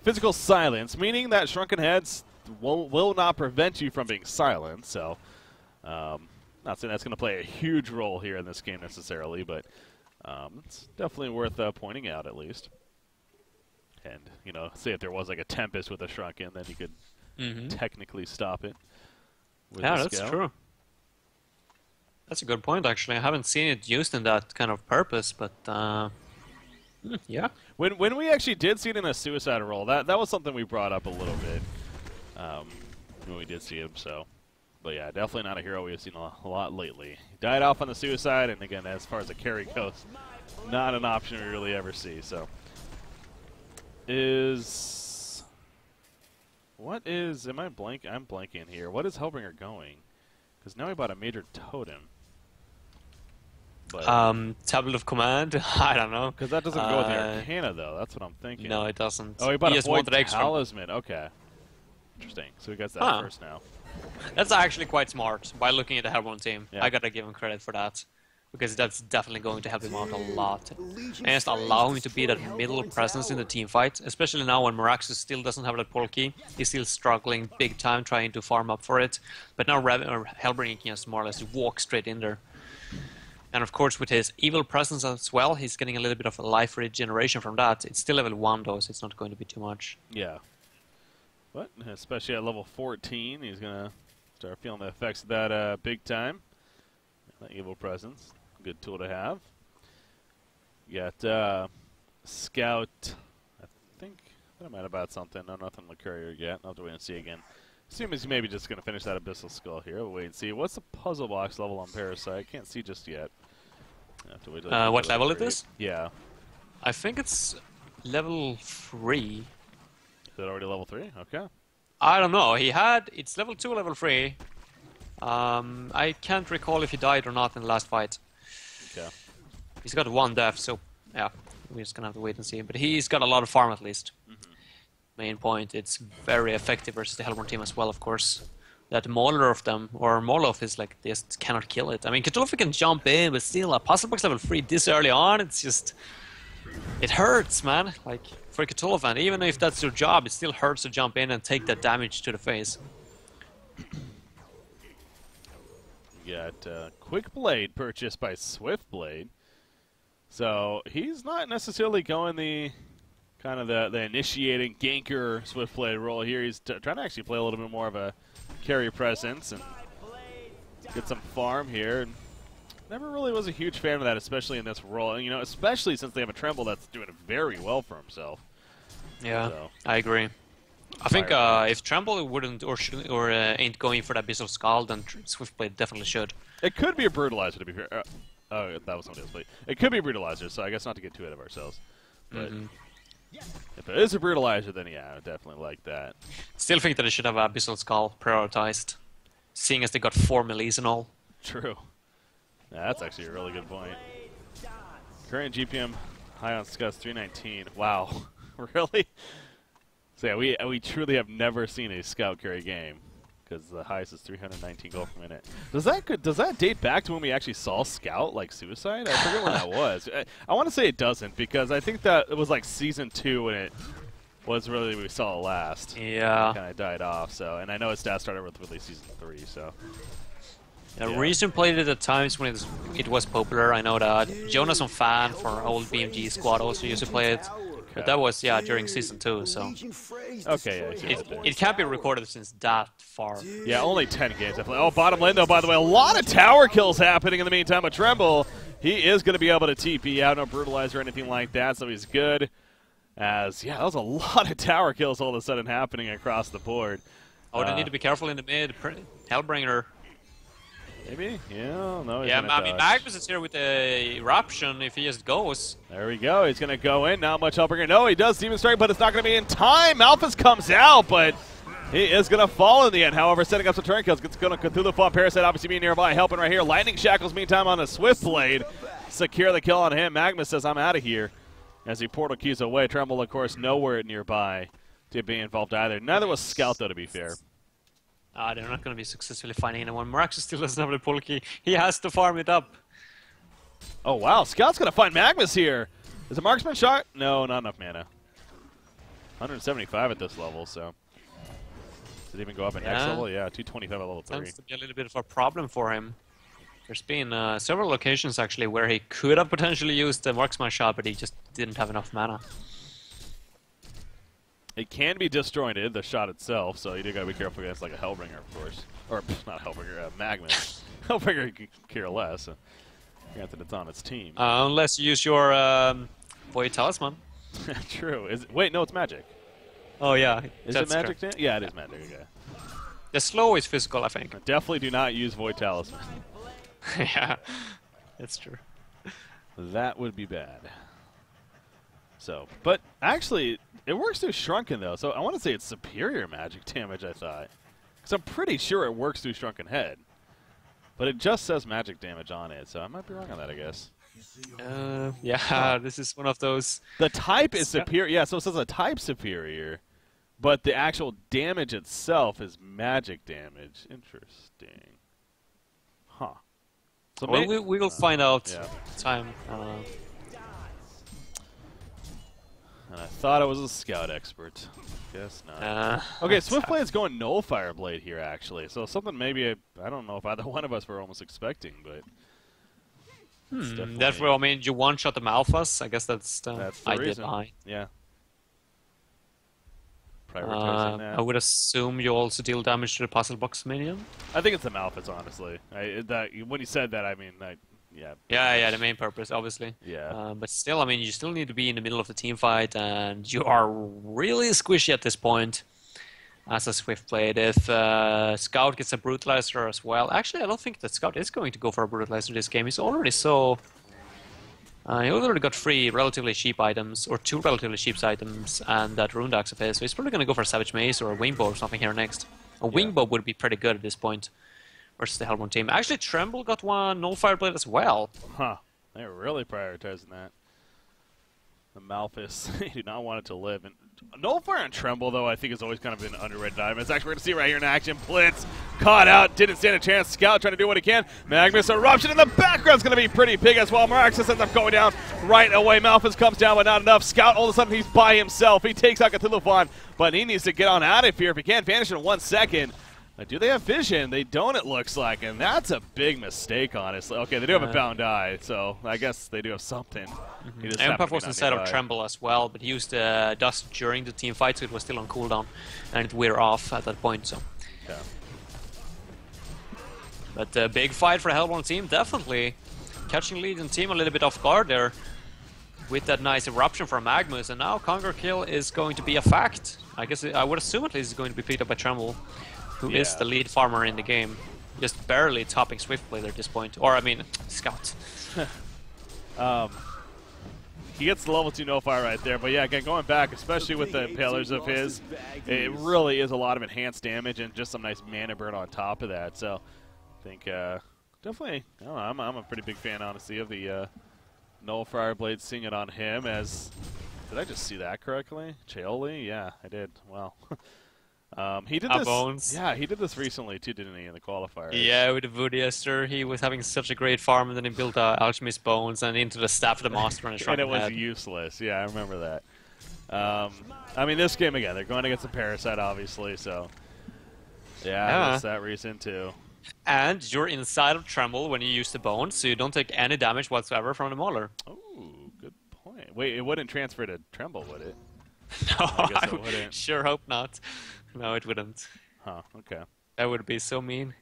S1: Physical silence, meaning that Shrunken Heads will not prevent you from being silent. So, not saying that's going to play a huge role here in this game necessarily, but it's definitely worth pointing out at least. And, say if there was like a Tempest with a Shrunken, then you could technically stop it.
S2: Yeah, that's true. That's a good point, actually. I haven't seen it used in that kind of purpose, but yeah.
S1: When we actually did see it in a suicide roll, that was something we brought up a little bit when we did see him. So, but yeah, definitely not a hero we've seen a lot lately. He died off on the suicide, and again, as far as a carry goes, not an option we really ever see. So, am I blank? I'm blanking here. What is Hellbringer going? Because now he bought a major totem. But
S2: Tablet of Command? I don't know.
S1: Because that doesn't go with the Arcana, though. That's what I'm thinking.
S2: No, it doesn't.
S1: Oh, he bought a Void Talisman. Okay. Interesting. So he gets that first now.
S2: That's actually quite smart by looking at the Hellborn team.
S1: Yeah.
S2: I gotta give him credit for that. Because that's definitely going to help him out a lot. And just allow him to be that middle presence in the team fight. Especially now when Moraxis still doesn't have that portal key. He's still struggling big time trying to farm up for it. But now Hellbringer can just more or less walk straight in there. And of course with his evil presence as well, he's getting a little bit of a life regeneration from that. It's still level 1 though, so it's not going to be too much.
S1: Yeah. But especially at level 14, he's going to start feeling the effects of that big time. That evil presence. Good tool to have. You got Scout. I think I might have bought something. No, nothing with Courier yet. I'll have to wait and see again. Assume he's maybe just going to finish that Abyssal Skull here. We'll wait and see. What's the puzzle box level on Parasite? Can't see just yet. I have to wait till
S2: what level it is?
S1: Yeah.
S2: I think it's level 3.
S1: Is it already level 3? Okay.
S2: I don't know. It's level 2, level 3. I can't recall if he died or not in the last fight.
S1: Okay.
S2: He's got 1 death, so yeah, we're just gonna have to wait and see. But he's got a lot of farm at least. Main point, it's very effective versus the Hellborn team as well, of course. That Mauler of them, or Moloth is like, just cannot kill it. I mean, Cthulhu can jump in, but still, a Puzzle Box level 3 this early on, it's just... It hurts, man. Like, for Cthulhu fan, even if that's your job, it still hurts to jump in and take that damage to the face.
S1: You got Quick Blade purchased by Swiftblade. So he's not necessarily going the kind of the initiating ganker Swiftblade role here. He's trying to actually play a little bit more of a carry presence and get some farm here. And never really was a huge fan of that, especially in this role. And, especially since they have a Tremble that's doing very well for himself.
S2: Yeah,
S1: so.
S2: I agree. I think if Tremble wouldn't or ain't going for that Abyssal Skull, then Swiftblade definitely should.
S1: It could be a Brutalizer, to be fair. Oh, that was somebody else. But it could be a Brutalizer, so I guess not to get too ahead of ourselves. But If it is a Brutalizer, then yeah, I would definitely like that.
S2: Still think that they should have Abyssal Skull prioritized, seeing as they got 4 melees and all.
S1: True. Yeah, that's actually a really good point. Current GPM high on Scott's 319. Wow. Really? So yeah, we truly have never seen a Scout carry game, because the highest is 319 gold per minute. Does that date back to when we actually saw Scout like Suicide? I forget when that was. I want to say it doesn't, because I think that it was like Season 2 when it was really we saw it last.
S2: Yeah.
S1: Kind of died off. So, and I know its stats started with really Season 3. So.
S2: Yeah. Reason played it at times when it was popular. I know that Jonas on Fan for old BMG squad also used to play it. But that was, yeah, during Season 2, so...
S1: Okay, yeah.
S2: It can't be recorded since that far.
S1: Yeah, only 10 games. Oh, bottom lane, though, by the way. A lot of tower kills happening in the meantime with Tremble. He is going to be able to TP out. No Brutalizer or anything like that, so he's good. As, yeah, that was a lot of tower kills all of a sudden happening across the board.
S2: Oh, they need to be careful in the mid. Hellbringer.
S1: Maybe? Yeah, no.
S2: Yeah, I mean, Magnus is here with the Eruption if he just goes.
S1: There we go. He's going to go in. Not much Hellbringer. No, he does Demon Strike, but it's not going to be in time. Malphus comes out, but he is going to fall in the end. However, setting up some turn kills. It's going to Cthulhu Fawn Parasite obviously being nearby, helping right here. Lightning Shackles, meantime, on a Swift Blade. Secure the kill on him. Magnus says, I'm out of here. As he portal keys away. Tremble, of course, nowhere nearby to be involved either. Neither was Scout, though, to be fair.
S2: They're not going to be successfully finding anyone. Maraxus still doesn't have the pull key. He has to farm it up.
S1: Oh, wow. Scout's going to find Magnus here. Is a marksman shot? No, not enough mana. 175 at this level, so. Did it even go up at next level? Yeah, 225 at level 3.
S2: Sounds to be a little bit of a problem for him. There's been several occasions, actually, where he could have potentially used the marksman shot, but he just didn't have enough mana.
S1: It can be disjointed, the shot itself, so you do gotta be careful against like a Hellbringer, of course. Or, not Hellbringer, Magnus. Hellbringer can care less. Granted, it's on its team.
S2: Unless you use your Void Talisman.
S1: True. Wait, no, it's magic.
S2: Oh, yeah.
S1: Is it magic? Yeah, it is magic, okay.
S2: The slow is physical, I think.
S1: Definitely do not use Void Talisman.
S2: Yeah, that's true.
S1: That would be bad. So, but actually, it works through Shrunken, though, so I want to say it's superior magic damage, I thought. Because I'm pretty sure it works through Shrunken Head. But it just says magic damage on it, so I might be wrong on that, I guess.
S2: Yeah, this is one of those...
S1: The type is superior. Yeah, so it says a type superior, but the actual damage itself is magic damage. Interesting. Huh. So
S2: well, we will find out time.
S1: And I thought I was a Scout expert. Guess not. Okay, Swiftblade's going Nullfire Blade here, actually. So something maybe, I don't know if either one of us were almost expecting, but...
S2: Definitely, I mean, you one-shot the Malphas. I guess that's the idea behind.
S1: Yeah. Prioritizing that.
S2: I would assume you also deal damage to the Puzzle Box minion.
S1: I think it's the Malphas, honestly. When you said that, I mean, yeah.
S2: Yeah, the main purpose, obviously.
S1: Yeah.
S2: But still, I mean, you still need to be in the middle of the team fight, and you are really squishy at this point as a Swiftblade. If Scout gets a Brutalizer as well, actually, I don't think that Scout is going to go for a Brutalizer this game. He's already so... he already got 3 relatively cheap items, or 2 relatively cheap items, and that Rune Axe of his, so he's probably going to go for a Savage Mace or a Wingbow or something here next. A Wingbow would be pretty good at this point versus the Hellborn team. Actually, Tremble got one Nullfire Blade as well.
S1: Huh. They're really prioritizing that. The Malphas, they do not want it to live. And Nullfire and Tremble, though, I think has always kind of been an underrated item. It's actually, we're going to see right here in action. Blitz, caught out, didn't stand a chance. Scout trying to do what he can. Magnus Eruption in the background's going to be pretty big as well. Maraxus ends up going down right away. Malphas comes down, but not enough. Scout, all of a sudden, he's by himself. He takes out Cthulhu Fawn, but he needs to get on out of here. If he can't vanish in 1 second. Do they have vision? They don't, it looks like, and that's a big mistake, honestly. Okay, they do have a bound eye, so I guess they do have something.
S2: Empath was inside of Tremble as well, but he used Dust during the team fight, so it was still on cooldown, and it wear off at that point. So.
S1: Yeah.
S2: But a big fight for the Hellborn team, definitely. Catching lead and team a little bit off guard there with that nice Eruption from Magnus, and now Conquer Kill is going to be a fact. I guess I would assume at least it's going to be picked up by Tremble, who is the lead farmer in the game. Just barely topping Swiftblade at this point. Or, I mean, Scout.
S1: he gets the level 2 no fire right there. But yeah, again, going back, especially with the impalers of his, it really is a lot of enhanced damage and just some nice mana burn on top of that. So I think definitely, I don't know, I'm a pretty big fan, honestly, of the Nullfire Blade, seeing it on him as, did I just see that correctly? Chaoli? Yeah, I did. Wow. He did this.
S2: Bones.
S1: Yeah, he did this recently too, didn't he, in the qualifiers?
S2: Yeah, with the Voodiester, he was having such a great farm, and then he built Alchemist Bones and into the Staff of the Master and
S1: and it was useless. Yeah, I remember that. I mean, this game again, they're going against the Parasite, obviously, so yeah, that's that reason too.
S2: And you're inside of Tremble when you use the Bones, so you don't take any damage whatsoever from the Mauler.
S1: Oh, good point. Wait, it wouldn't transfer to Tremble, would it?
S2: No,
S1: I guess it wouldn't.
S2: Sure hope not. No, it wouldn't.
S1: Huh, okay.
S2: That would be so mean.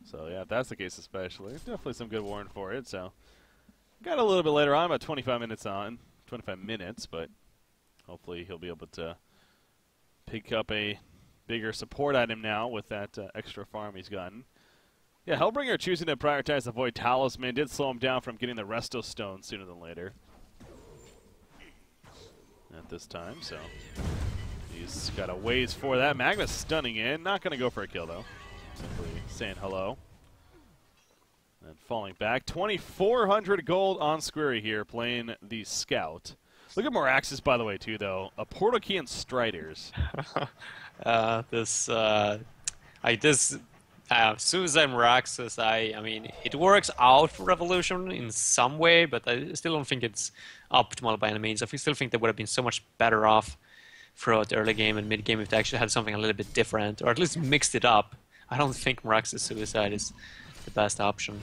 S1: So, yeah, if that's the case especially, definitely some good warning for it. So, got a little bit later on, about 25 minutes, but hopefully he'll be able to pick up a bigger support item now with that extra farm he's gotten. Yeah, Hellbringer choosing to prioritize the Void Talisman did slow him down from getting the Resto Stone sooner than later. At this time, so he's got a ways for that. Magnus stunning in, not going to go for a kill though. Simply saying hello. And falling back. 2,400 gold on Squirry here, playing the Scout. Look at Moraxis, by the way, too, though. A Portal Key and Striders.
S2: As soon as I'm Moraxis, I mean, it works out for Revolution in some way, but I still don't think it's optimal by any means. I still think they would have been so much better off throughout the early game and mid game if they actually had something a little bit different, or at least mixed it up. I don't think Moraxis Suicide is the best option.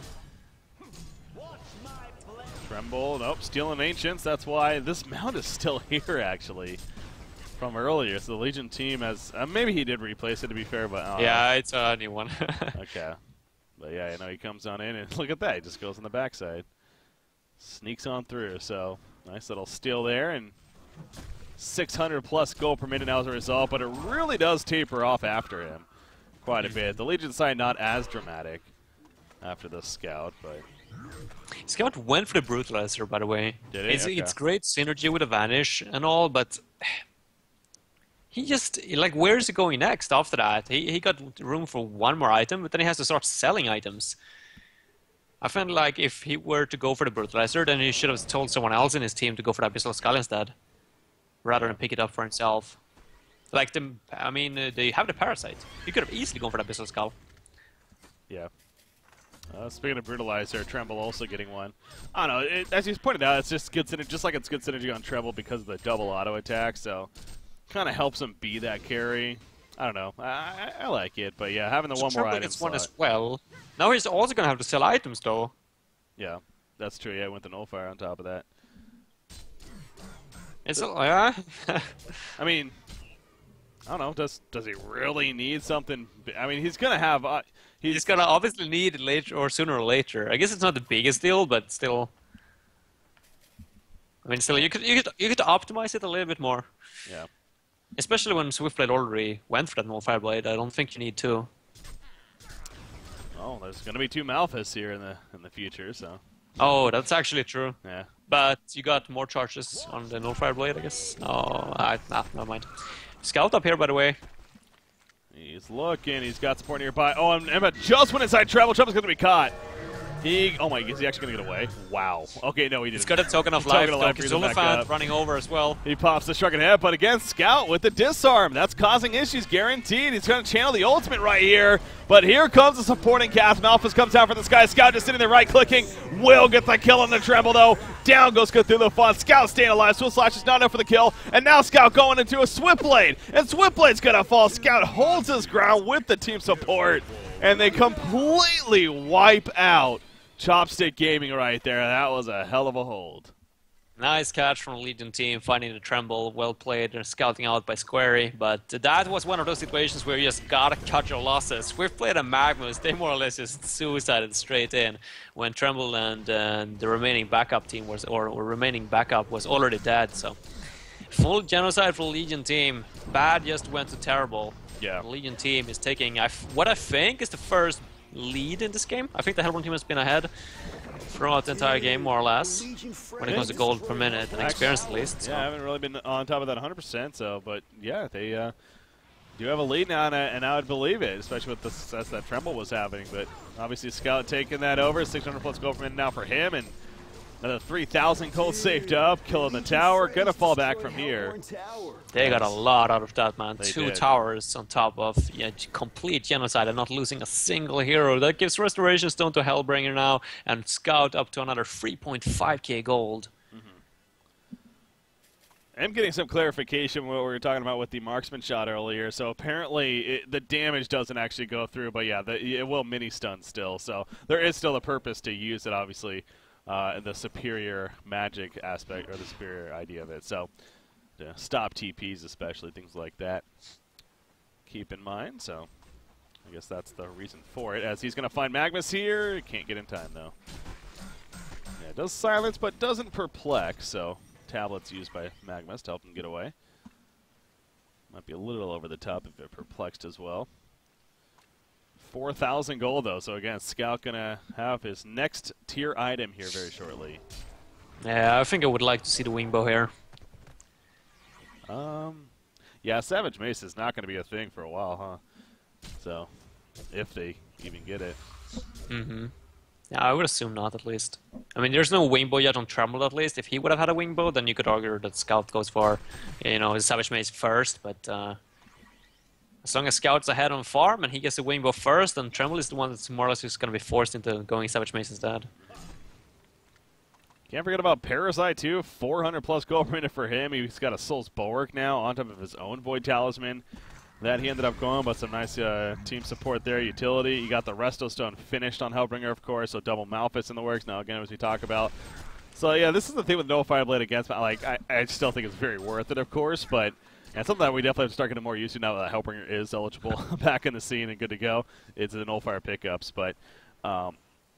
S1: Tremble, nope, stealing Ancients. That's why this mount is still here, actually, from earlier. So the Legion team has, maybe he did replace it, to be fair, but
S2: yeah, it's a new one.
S1: Okay, but yeah, you know, he comes on in and look at that, he just goes on the backside, sneaks on through. So nice little steal there, and 600 plus gold per minute now as a result. But it really does taper off after him quite a bit. The Legion side not as dramatic after the Scout, but
S2: Scout went for the Brutalizer, by the way.
S1: Did he? Okay.
S2: It's great synergy with the Vanish and all, but he just, like, where is he going next after that? He got room for one more item, but then he has to start selling items. I felt like if he were to go for the Brutalizer, then he should have told someone else in his team to go for the Abyssal Skull instead, rather than pick it up for himself. Like, they have the Parasite. He could have easily gone for the Abyssal Skull.
S1: yeah. Speaking of Brutalizer, Tremble also getting one. I don't know, as he's pointed out, it's just good synergy, just like it's good synergy on Tremble because of the double auto attack, so kind of helps him be that carry. I don't know, I like it, but yeah, having the one more item
S2: gets
S1: slot.
S2: one as well. Now he's also going to have to sell items, though.
S1: Yeah, that's true, yeah, with the Nullfire on top of that.
S2: It's yeah.
S1: I mean, I don't know, does he really need something? I mean, he's going to have...
S2: He's gonna obviously need it later or sooner or later. I guess it's not the biggest deal, but still. I mean, still, you could optimize it a little bit more.
S1: Yeah.
S2: Especially when Swiftblade already went for that Nullfire Blade. I don't think you need to.
S1: Oh, there's gonna be 2 Malphas here in the future, so.
S2: Oh, that's actually true.
S1: Yeah.
S2: But you got more charges on the Nullfire Blade, I guess. No, never mind. Scout up here, by the way.
S1: He's looking. He's got support nearby. Oh, and Emma just went inside Tremble. Tremble's going to be caught. Oh my, is he actually going to get away? Wow. Okay, no, he didn't.
S2: He's got a Token of Life. Zulafan running over as well.
S1: He pops the Shrunken Head, but again, Scout with the disarm. That's causing issues, guaranteed. He's going to channel the ultimate right here. But here comes the supporting cast. Malphas comes out for the Sky. Scout just sitting there right-clicking. Will get the kill on the Tremble, though. Down goes Cthulhu Fun. Scout staying alive. Swift Slash is not enough for the kill. And now Scout going into a Swiftblade. And Swiftblade's going to fall. Scout holds his ground with the team support. And they completely wipe out Chopstick Gaming right there. That was a hell of a hold.
S2: Nice catch from the Legion team, finding the Tremble. Well played. They're scouting out by Squarey. But that was one of those situations where you just gotta cut your losses. Swiftblade and Magnus, they more or less just suicided straight in when Tremble and the remaining backup team was, or remaining backup was already dead. So full genocide for the Legion team. Bad just went to terrible.
S1: Yeah.
S2: The Legion team is taking what I think is the first lead in this game. I think the Hellborn team has been ahead throughout the entire game, more or less, when it comes to gold per minute and experience at least. So.
S1: Yeah, I haven't really been on top of that 100%. So, but yeah, they do have a lead now, and I would believe it, especially with the success that Tremble was having. But obviously, Scout taking that over, 600 plus gold per minute now for him, and another 3,000 gold saved up, killing the tower. Gonna fall back from here.
S2: They got a lot out of that, man.
S1: They
S2: 2
S1: did.
S2: towers on top of complete genocide and not losing a single hero. That gives Restoration Stone to Hellbringer now, and Scout up to another 3.5k gold.
S1: I'm getting some clarification what we were talking about with the marksman shot earlier. So apparently the damage doesn't actually go through, but yeah, it will mini stun still. So there is still a purpose to use it, obviously, in the superior magic aspect or the superior idea of it. So to stop TPs, especially things like that, keep in mind. So I guess that's the reason for it. As he's going to find Magmus here, can't get in time though. Yeah, it does silence, but doesn't perplex. So. Tablets used by Magmus to help him get away. Might be a little over the top if it perplexed as well. 4,000 gold though, so again, Scout gonna have his next tier item here very shortly.
S2: Yeah, I think I would like to see the Wingbow here.
S1: Yeah, Savage Mace is not gonna be a thing for a while, huh? So, if they even get it.
S2: Yeah, I would assume not, at least. I mean, there's no Wingbow yet on Tremble, at least. If he would have had a Wingbow, then you could argue that Scout goes for, you know, his Savage Mace first, but as long as Scout's ahead on farm and he gets the Wingbow first, then Tremble is the one that's more or less just going to be forced into going Savage Mace instead.
S1: Can't forget about Parasite, too. 400 plus gold per minute for him. He's got a Soul's Bulwark now on top of his own Void Talisman. That he ended up going, but some nice team support there. Utility. You got the Resto Stone finished on Hellbringer, of course, so double Malphite in the works now, again, as we talk about. So, yeah, this is the thing with no Fireblade against. Like, I still think it's very worth it, of course, but and something that we definitely have to start getting more used to now that Hellbringer is eligible back in the scene and good to go. It's the no fire pickups, but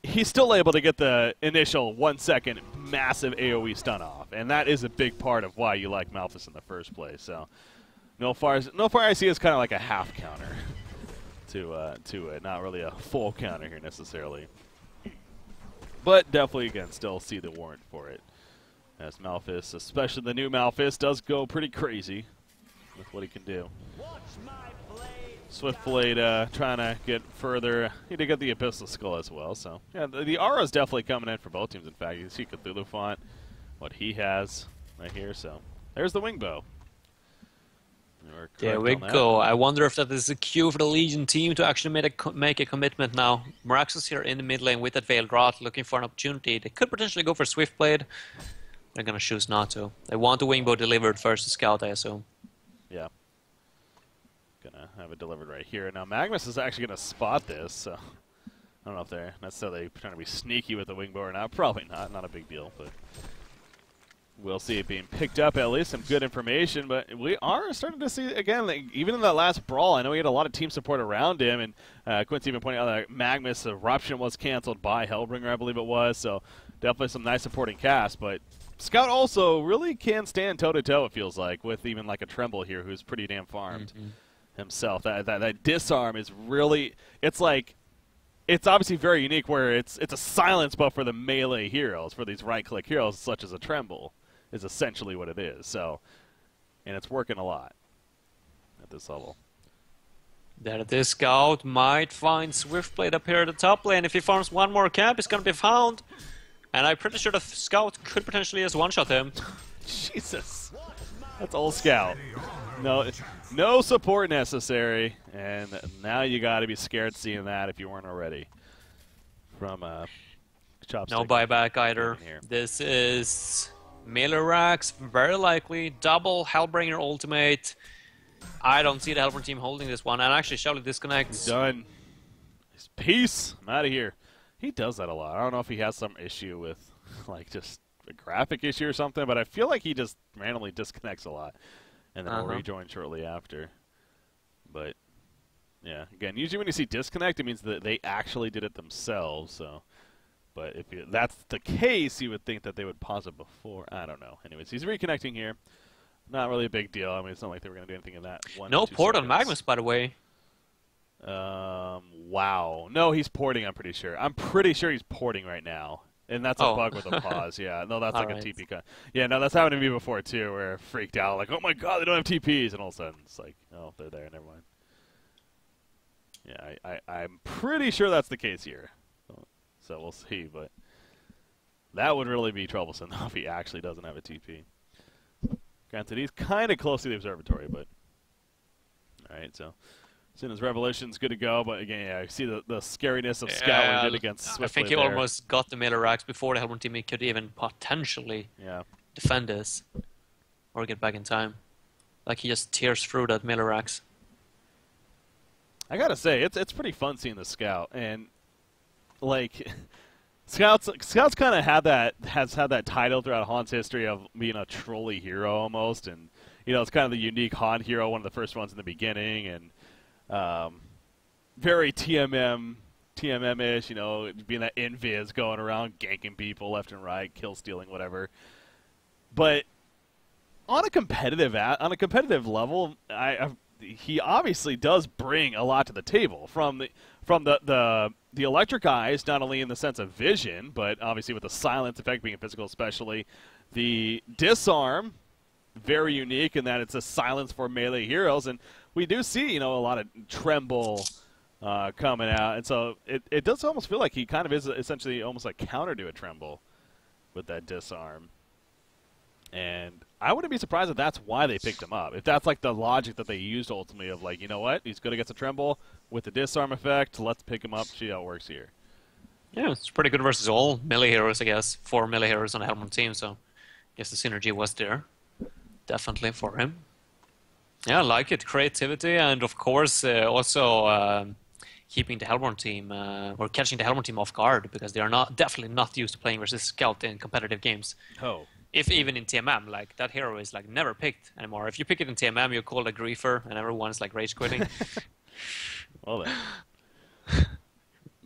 S1: he's still able to get the initial 1 second massive AoE stun off, and that is a big part of why you like Malphite in the first place. So. No fire I see is kind of like a half counter to it, not really a full counter here necessarily. But definitely, again, still see the warrant for it. As Malphite, especially the new Malphite, does go pretty crazy with what he can do. Swiftblade trying to get further. He did get the Abyssal Skull as well, so yeah, the aura is definitely coming in for both teams. In fact, you can see Cthulhu Font, what he has right here. So there's the Wingbow.
S2: There we go. I wonder if that is a cue for the Legion team to actually make a commitment now. Meraxus here in the mid lane with that Veiled Rot, looking for an opportunity. They could potentially go for Swiftblade. They're going to choose not to. They want the Wingbow delivered first to Scout, I assume.
S1: Yeah. Gonna have it delivered right here. Now, Magmus is actually going to spot this, so I don't know if they're necessarily trying to be sneaky with the Wingbow or not. Probably not. Not a big deal, but we'll see it being picked up, at least some good information. But we are starting to see, again, like, even in that last brawl, I know he had a lot of team support around him, and Quincy even pointed out that Magmus Eruption was canceled by Hellbringer, I believe it was, so definitely some nice supporting cast. But Scout also really can stand toe-to-toe, it feels like, with even like a Tremble here who's pretty damn farmed himself. That disarm is really, it's like, it's obviously very unique where it's a silence buff for the melee heroes, for these right-click heroes such as a Tremble. Is essentially what it is. So, and it's working a lot at this level.
S2: There this Scout might find Swiftblade up here at the top lane. If he farms one more camp, he's going to be found. And I'm pretty sure the Scout could potentially just one-shot him.
S1: Jesus. That's old Scout. No support necessary. And now you got to be scared seeing that if you weren't already. From Chopstick.
S2: No buyback either. This is Millerax, very likely. Double Hellbringer ultimate. I don't see the Hellbringer team holding this one. And actually, Charlotte disconnects.
S1: Done. Peace. I'm out of here. He does that a lot. I don't know if he has some issue with, like, just a graphic issue or something, but I feel like he just randomly disconnects a lot. And then will rejoin shortly after. But, yeah. Again, usually when you see disconnect, it means that they actually did it themselves, so. But if that's the case, you would think that they would pause it before. I don't know. Anyways, he's reconnecting here. Not really a big deal. I mean, it's not like they were going to do anything in that one.
S2: No port on Magmus, by the way.
S1: Wow. No, he's porting, I'm pretty sure. I'm pretty sure he's porting right now. And that's a bug with a pause, yeah. No, that's like a TP cut. Yeah, no, that's happened to me before, too, where I freaked out, like, oh my god, they don't have TPs, and all of a sudden it's like, oh, they're there, never mind. Yeah, I'm pretty sure that's the case here. So we'll see, but that would really be troublesome, though, if he actually doesn't have a TP. Granted, he's kind of close to the observatory, but... Alright, so... As soon as Revolution's good to go, but again, yeah, I see the scariness of Scout when he did against Swiftblade.
S2: I think he almost got the Miller-Axe before the Helmut team could even potentially defend this or get back in time. Like, he just tears through that Miller-Axe.
S1: I gotta say, it's pretty fun seeing the Scout, and like Scouts kind of has had that title throughout Han's history of being a trolley hero almost, and you know it's kind of the unique Han hero, one of the first ones in the beginning, and very TMM-ish, you know, being that invis going around ganking people left and right, kill stealing, whatever. But on a competitive level, he obviously does bring a lot to the table from the electric eyes, not only in the sense of vision, but obviously with the silence effect being physical, especially the disarm, very unique in that it's a silence for melee heroes, and we do see, you know, a lot of tremble coming out, and so it does almost feel like he kind of is essentially almost like counter to a tremble with that disarm. And I wouldn't be surprised if that's why they picked him up. If that's like the logic that they used ultimately of like, you know what, he's good against a tremble with the disarm effect, let's pick him up, see how it works here.
S2: Yeah, it's pretty good versus all melee heroes, I guess. 4 melee heroes on a Helmut team, so I guess the synergy was there. Definitely for him. Yeah, I like it. Creativity, and of course also keeping the Hellborn team or catching the Hellborn team off guard, because they are definitely not used to playing versus Scout in competitive games.
S1: Oh.
S2: If even in TMM, like that hero is like never picked anymore. If you pick it in TMM, you're called a griefer, and everyone's like rage quitting.
S1: Well then.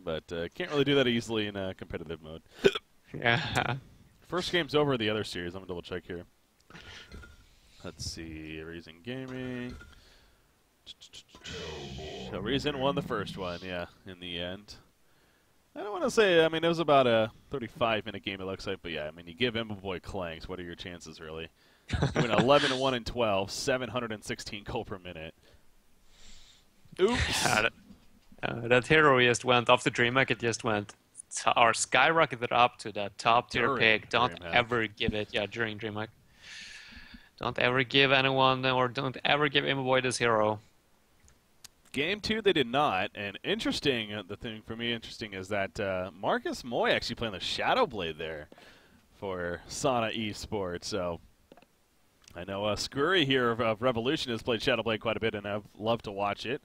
S1: But can't really do that easily in competitive mode.
S2: Yeah.
S1: First game's over the other series. I'm gonna double check here. Let's see, Reason Gaming. So Reason won the first one, yeah, in the end. I don't want to say, I mean, it was about a 35-minute game, it looks like, but yeah, I mean, you give Imboboy clanks, what are your chances, really? You went 11-1 and 12, 716 gold per minute. Oops.
S2: That hero just went off the DreamHack, it just went, or skyrocketed up to that top tier pick. Don't ever give it, during DreamHack. Don't ever give anyone, or don't ever give Imboboy this hero.
S1: Game 2, they did not, and interesting, the thing for me interesting is that Marcus Moy actually playing the Shadowblade there for Sana Esports, so I know Scurry here of Revolution has played Shadowblade quite a bit, and I've loved to watch it.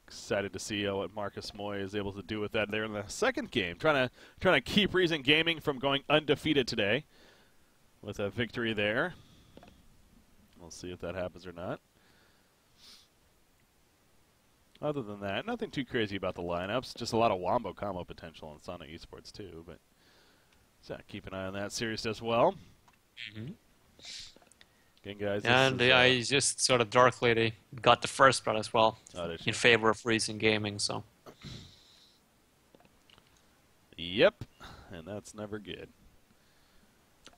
S1: Excited to see what Marcus Moy is able to do with that there in the second game. Trying to keep Reason Gaming from going undefeated today with a victory there. We'll see if that happens or not. Other than that, nothing too crazy about the lineups. Just a lot of wombo combo potential on Sana Esports too. But so keep an eye on that series as well.
S2: Mm-hmm.
S1: Again, guys.
S2: And I just sort of Dark Lady got the first blood as well in favor of Reason Gaming. So.
S1: Yep, and that's never good.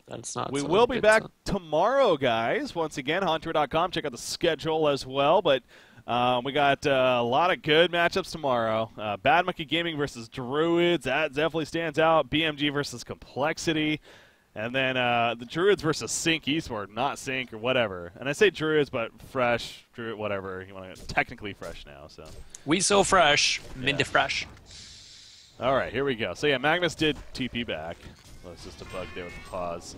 S2: That's not.
S1: We will be back tomorrow, guys. Once again, Haunter.com. Check out the schedule as well. But we got a lot of good matchups tomorrow. Bad Monkey Gaming versus Druids. That definitely stands out. BMG versus Complexity. And then the Druids versus Sync Esports. Not Sync or whatever. And I say Druids, but Fresh, Druid, whatever. You want to technically Fresh now. So
S2: we so fresh. Minty fresh.
S1: All right, here we go. So, yeah, Magnus did TP back. Well, it's just a bug there with the pause.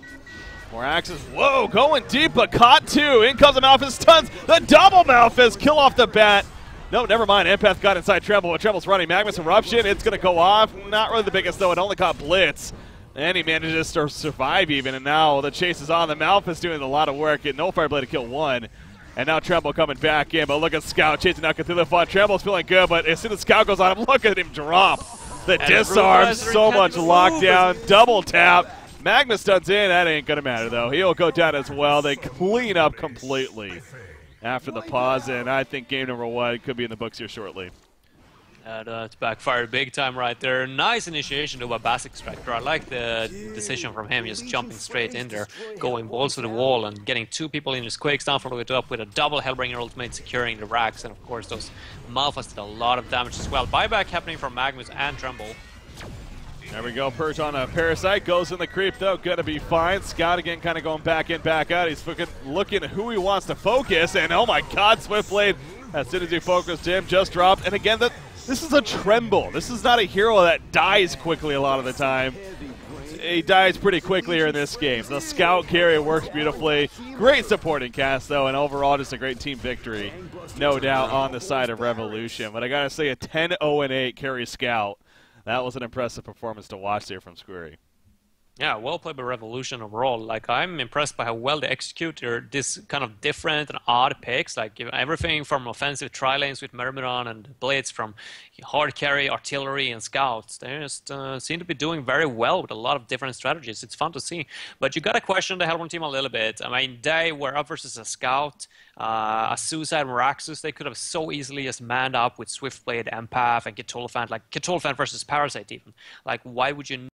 S1: More axes. Whoa, going deep, but caught two. In comes the Malphus, stuns the double Malphus. Kill off the bat. No, never mind. Empath got inside Tremble. When Tremble's running, Magnus Eruption. It's going to go off. Not really the biggest, though. It only caught Blitz. And he manages to survive even. And now the chase is on. The Malphus doing a lot of work. Getting no Fireblade to kill one. And now Tremble coming back in. But look at Scout chasing Nuka through the front. Tremble's feeling good, but as soon as Scout goes on him, look at him drop. The disarm, so much lockdown, double tap. Magnus stuns in. That ain't going to matter, though. He'll go down as well. They clean up completely after the pause, and I think game number 1 could be in the books here shortly.
S2: That backfired big time right there. Nice initiation to a Bass Extractor. I like the decision from him, just jumping straight in there, going balls to the wall and getting 2 people in his Quakes down, followed it up with a double Hellbringer ultimate securing the racks. And of course those Malphas did a lot of damage as well. Buyback happening from Magnus and Tremble.
S1: There we go, Perch on a Parasite, goes in the creep though, gonna be fine. Scout again kind of going back in, back out. He's looking at who he wants to focus, and oh my god, Swiftblade, as soon as he focused him, just dropped. And again, this is a Tremble. This is not a hero that dies quickly a lot of the time. He dies pretty quickly here in this game. The Scout carry works beautifully. Great supporting cast though, and overall just a great team victory, no doubt, on the side of Revolution. But I gotta say, a 10-0-8 carry Scout. That was an impressive performance to watch there from Squirry.
S2: Yeah, well played by Revolution overall. Like, I'm impressed by how well they execute this kind of different and odd picks. Like, everything from offensive tri-lanes with Myrmidon and Blades, from hard carry, artillery, and scouts. They just seem to be doing very well with a lot of different strategies. It's fun to see. But you got to question the Hellborn team a little bit. I mean, they were up versus a scout, a Suicide Meraxus. They could have so easily just manned up with Swiftblade, Empath, and Cthulhuphant. Like, Cthulhuphant versus Parasite even. Like, why would you